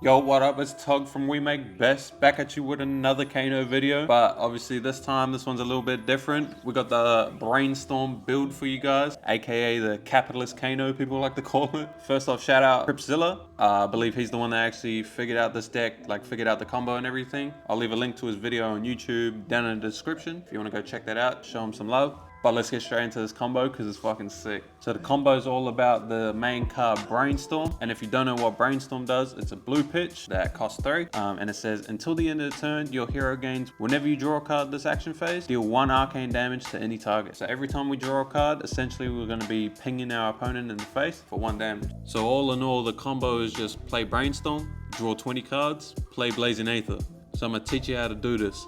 Yo, what up? It's Tug from We Make Best, back at you with another Kano video. But obviously this time, this one's a little bit different. We got the Brainstorm build for you guys, aka the capitalist Kano, people like to call it. First off, shout out Cripzilla. I believe he's the one that actually figured out this deck, like figured out the combo and everything. I'll leave a link to his video on YouTube down in the description if you want to go check that out, show him some love. But let's get straight into this combo because it's fucking sick. So the combo is all about the main card Brainstorm. And if you don't know what Brainstorm does, it's a blue pitch that costs 3. And it says, until the end of the turn, your hero gains, whenever you draw a card this action phase, deal 1 arcane damage to any target. So every time we draw a card, essentially we're going to be pinging our opponent in the face for 1 damage. So all in all, the combo is just play Brainstorm, draw 20 cards, play Blazing Aether. So I'm going to teach you how to do this.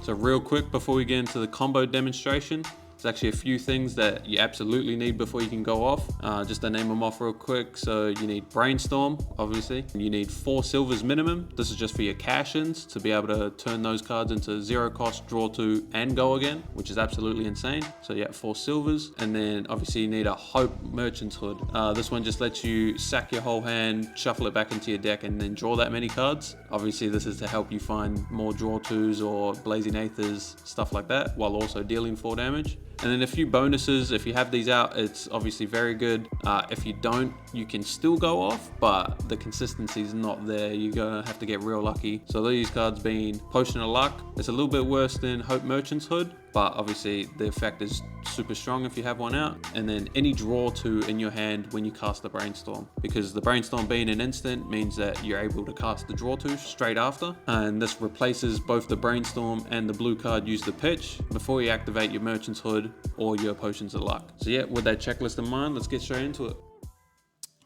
So real quick, before we get into the combo demonstration, there's actually a few things that you absolutely need before you can go off. Just to name them off real quick. So you need Brainstorm, obviously. You need 4 silvers minimum. This is just for your cash-ins to be able to turn those cards into 0 cost, draw 2, and go again, which is absolutely insane. So yeah, 4 silvers. And then obviously you need a Hope Merchant's Hood. This one just lets you sack your whole hand, shuffle it back into your deck, and then draw that many cards. Obviously this is to help you find more draw 2s or Blazing Aethers, stuff like that, while also dealing 4 damage. And then a few bonuses. If you have these out, it's obviously very good. If you don't, you can still go off, but the consistency is not there. You're gonna have to get real lucky. So these cards being Potion of Luck, it's a little bit worse than Hope Merchant's Hood, but obviously the effect is super strong if you have one out. And then any draw 2 in your hand when you cast the Brainstorm, because the Brainstorm being an instant means that you're able to cast the draw 2 straight after. And this replaces both the Brainstorm and the blue card use the pitch before you activate your Merchant's Hood or your Potions of Luck. So yeah, with that checklist in mind, let's get straight into it.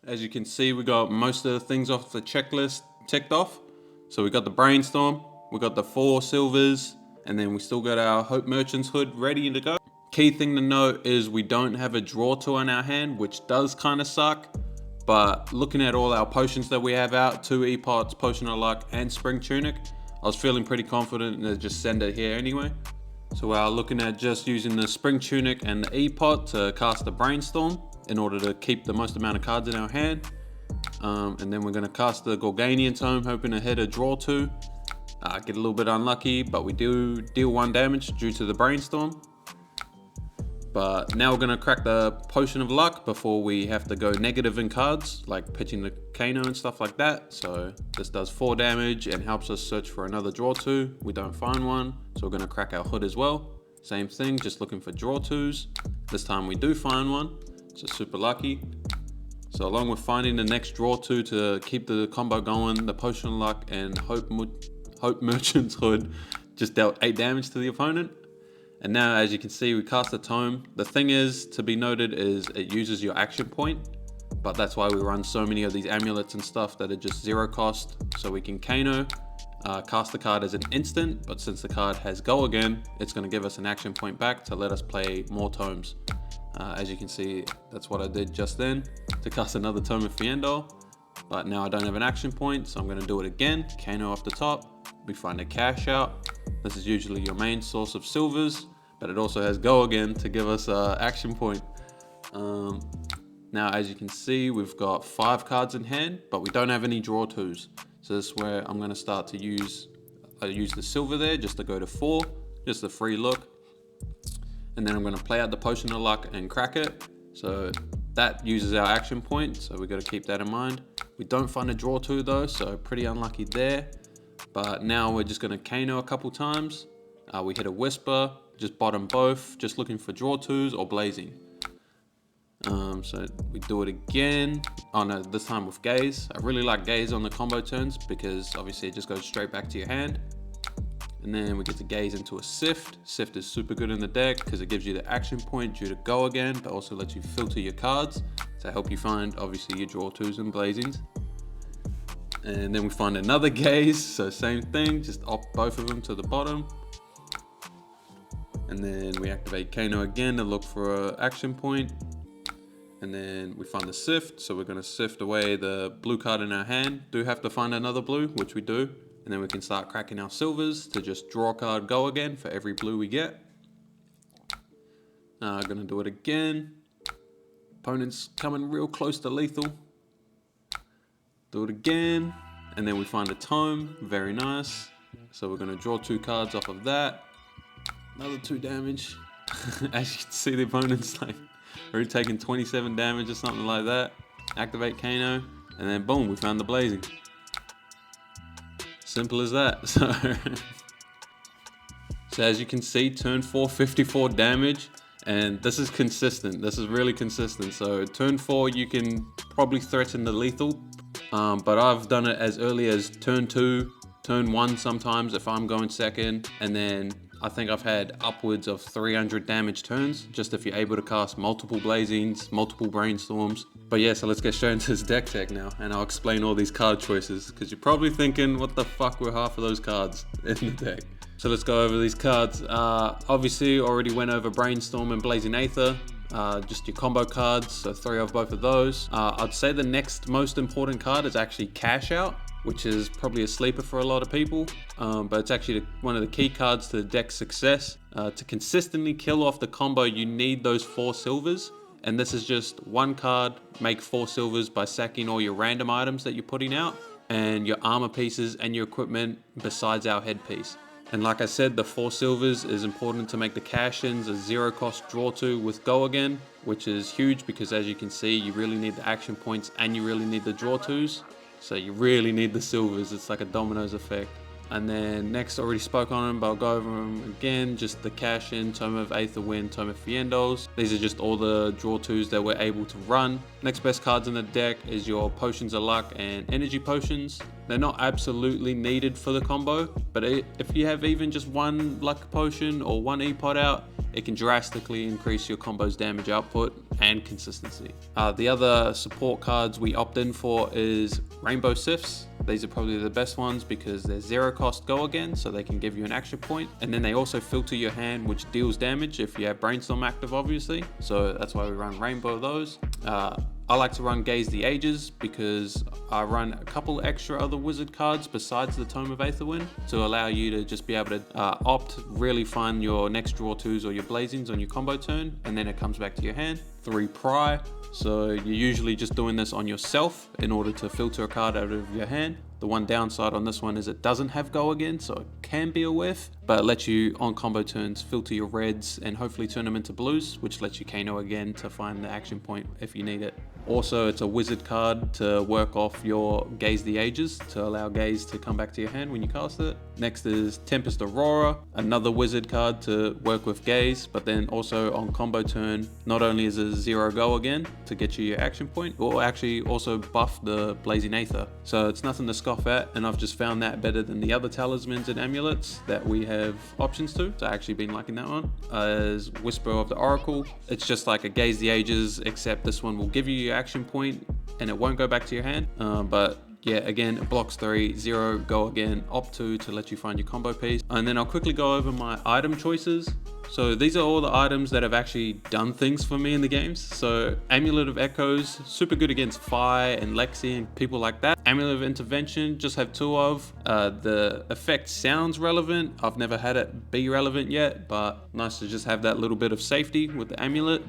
As you can see, we got most of the things off the checklist ticked off. So we got the Brainstorm, we got the 4 silvers, and then we still got our Hope Merchant's Hood ready to go. Key thing to note is we don't have a draw 2 in our hand, which does kind of suck. But looking at all our potions that we have out, 2 E-Pots, Potion of Luck, and Spring Tunic, I was feeling pretty confident to just send it here anyway. So we're looking at just using the Spring Tunic and the E-Pot to cast the Brainstorm in order to keep the most amount of cards in our hand. And then we're going to cast the Gorganian Tome, hoping to hit a draw 2. Get a little bit unlucky, but we do deal 1 damage due to the Brainstorm. But now we're going to crack the Potion of Luck before we have to go negative in cards, like pitching the Kano and stuff like that. So this does 4 damage and helps us search for another draw 2. We don't find one, so we're going to crack our Hood as well. Same thing, just looking for draw 2s. This time we do find one, so super lucky. So along with finding the next draw 2 to keep the combo going, the Potion of Luck and Hope Merchant's Hood just dealt 8 damage to the opponent. And now, as you can see, we cast the Tome. The thing is, to be noted, is it uses your action point, but that's why we run so many of these amulets and stuff that are just 0 cost. So we can Kano, cast the card as an instant, but since the card has Go Again, it's going to give us an action point back to let us play more Tomes. As you can see, that's what I did just then to cast another Tome of Fiendor. But now I don't have an action point, so I'm going to do it again. Kano off the top. We find a cash out. This is usually your main source of silvers, but it also has Go Again to give us an action point. Now, as you can see, we've got 5 cards in hand, but we don't have any draw 2s. So this is where I'm going to start to use the silver there just to go to 4, just a free look. And then I'm going to play out the Potion of Luck and crack it. So that uses our action point, so we've got to keep that in mind. We don't find a draw 2 though, so pretty unlucky there. But now we're just going to Kano a couple times. We hit a Whisper, just bottom both, just looking for draw 2s or Blazing. So we do it again. Oh no, this time with Gaze. I really like Gaze on the combo turns because obviously it just goes straight back to your hand. And then we get to Gaze into a Sift. Sift is super good in the deck because it gives you the action point due to Go Again, but also lets you filter your cards to help you find obviously your draw 2s and Blazings. And then we find another Gaze, so same thing, just opt both of them to the bottom. And then we activate Kano again to look for an action point. And then we find the Sift, so we're going to sift away the blue card in our hand. Do have to find another blue, which we do. And then we can start cracking our silvers to just draw a card, Go Again for every blue we get. Going to do it again. Opponent's coming real close to lethal. Do it again. And then we find a tome, very nice. So we're gonna draw 2 cards off of that. Another 2 damage. As you can see, the opponent's like already taking 27 damage or something like that. Activate Kano, and then boom, we found the blazing. Simple as that. So as you can see, turn 4, 54 damage, and this is consistent. This is really consistent. So turn 4, you can probably threaten the lethal, but I've done it as early as turn 2, turn 1 sometimes if I'm going second, and then I think I've had upwards of 300 damage turns, just if you're able to cast multiple blazings, multiple brainstorms. But yeah, so let's get straight into this deck tech now, and I'll explain all these card choices, because you're probably thinking, what the fuck were half of those cards in the deck? So let's go over these cards. Obviously, already went over Brainstorm and Blazing Aether, just your combo cards, so 3 of both of those. I'd say the next most important card is actually Cash Out, which is probably a sleeper for a lot of people, but it's actually one of the key cards to the deck's success. To consistently kill off the combo, you need those 4 silvers, and this is just 1 card, make 4 silvers by sacking all your random items that you're putting out, and your armor pieces and your equipment besides our headpiece. And like I said, the 4 silvers is important to make the cash-ins a 0 cost draw to with Go Again, which is huge because as you can see, you really need the action points and you really need the draw twos. So you really need the silvers. It's like a dominoes effect. And then next, already spoke on them, but I'll go over them again. Just the cash in, Tome of Aether Wind, Tome of Fiendos. These are just all the draw twos that we're able to run. Next best cards in the deck is your Potions of Luck and Energy Potions. They're not absolutely needed for the combo, but if you have even just 1 Luck Potion or 1 E-Pot out, it can drastically increase your combo's damage output and consistency. The other support cards we opt in for is Rainbow Sifts. These are probably the best ones because they're 0 cost Go Again, so they can give you an action point. And then they also filter your hand, which deals damage if you have Brainstorm active, obviously. So that's why we run Rainbow of those. I like to run Gaze the Ages because I run a couple extra other wizard cards besides the Tome of Aetherwind to allow you to just be able to opt, really find your next draw twos or your blazings on your combo turn, and then it comes back to your hand. 3 Pry, so you're usually just doing this on yourself in order to filter a card out of your hand. The one downside on this one is it doesn't have Go Again, so it can be a whiff, but it lets you on combo turns filter your reds and hopefully turn them into blues, which lets you Kano again to find the action point if you need it. Also, it's a wizard card to work off your Gaze the Ages to allow Gaze to come back to your hand when you cast it. Next is Tempest Aurora, another wizard card to work with Gaze, but then also on combo turn, not only is it 0 Go Again to get you your action point, it will actually also buff the Blazing Aether. So it's nothing to scoff at, and I've just found that better than the other talismans and amulets that we have options to. So I actually been liking that one. As Whisper of the Oracle, it's just like a Gaze the Ages, except this one will give you your action point and it won't go back to your hand, but yeah, again, it blocks 3, 0, Go Again, opt 2 to let you find your combo piece. And then I'll quickly go over my item choices. So these are all the items that have actually done things for me in the games. So Amulet of Echoes, super good against Fi and Lexi and people like that. Amulet of Intervention, just have 2 of. The effect sounds relevant. I've never had it be relevant yet, but nice to just have that little bit of safety with the amulet.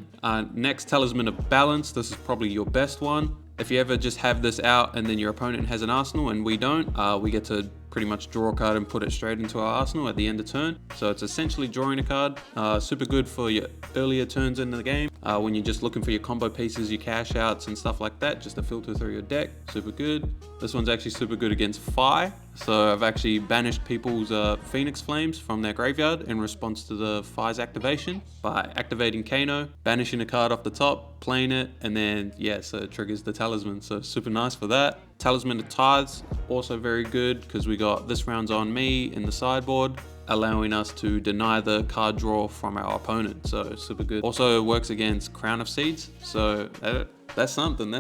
Next, Talisman of Balance. This is probably your best one. If you ever just have this out and then your opponent has an arsenal and we don't, we get to pretty much draw a card and put it straight into our arsenal at the end of turn. So it's essentially drawing a card. Super good for your earlier turns in the game when you're just looking for your combo pieces, your cash outs and stuff like that, just to filter through your deck. Super good. This one's actually super good against Fi. So I've actually banished people's Phoenix Flames from their graveyard in response to the Fi's activation by activating Kano, banishing a card off the top, playing it, and then yeah, so it triggers the talisman. So super nice for that. Talisman of Tithes, also very good because we got This Round's on Me in the sideboard, allowing us to deny the card draw from our opponent. So super good. Also works against Crown of Seeds. So that's something.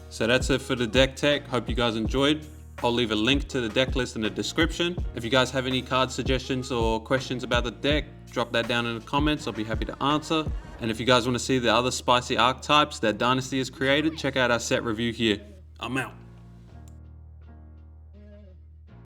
So that's it for the deck tech. Hope you guys enjoyed. I'll leave a link to the deck list in the description. If you guys have any card suggestions or questions about the deck, drop that down in the comments. I'll be happy to answer. And if you guys want to see the other spicy archetypes that Dynasty has created, check out our set review here. I'm out.